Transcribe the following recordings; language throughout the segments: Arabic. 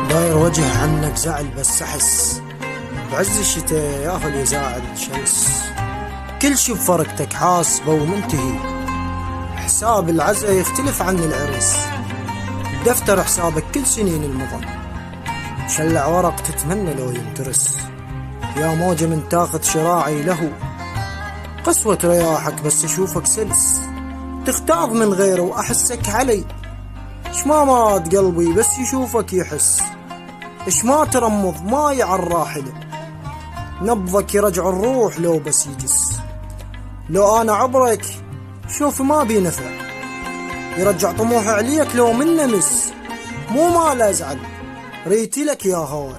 داير وجه عنك زعل بس احس بعز الشتاء ياهل يزاعل شمس. كل شي بفرقتك حاسبه ومنتهي، حساب العزا يختلف عن العرس. دفتر حسابك كل سنين المضى، شلع ورق تتمنى لو ينترس. يا موجة من تاخذ شراعي له، قسوة رياحك بس اشوفك سلس. تختاض من غيره واحسك علي، شمامات قلبي بس يشوفك يحس. اش ما ترمض ماي عالراحلة، نبضك يرجع الروح لو بس يجس. لو انا عبرك شوف ما بي نفع، يرجع طموحي عليك لو من نمس. مو مال ازعل ريتي لك يا هوى،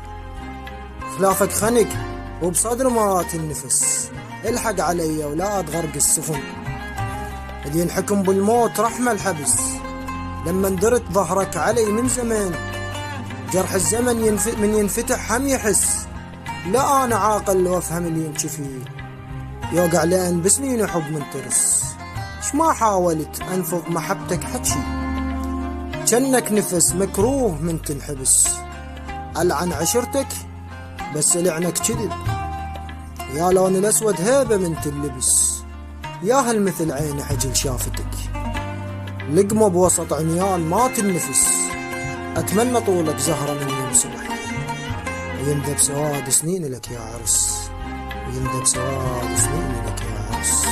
خلافك خنق وبصدر ما تنفس. الحق علي ولا تغرق السفن، اللي ينحكم بالموت رحمة الحبس. لما اندرت ظهرك علي من زمان، جرح الزمن من ينفتح هم يحس. لا انا عاقل وافهم اللي يمشي فيه، يوقع لان بسنين حب منترس. اش ما حاولت انفض محبتك حكي، جنك نفس مكروه من تنحبس. العن عشرتك بس لعنك كذب، يا لون الاسود هيبه من تلبس. يا هل مثل عين حجل شافتك، لقمه بوسط عميان ما تنفس. اتمنى طولك زهره من يوم صبح، ويندب سواد سنين لك يا عرس، ويندب سواد سنين لك يا عرس.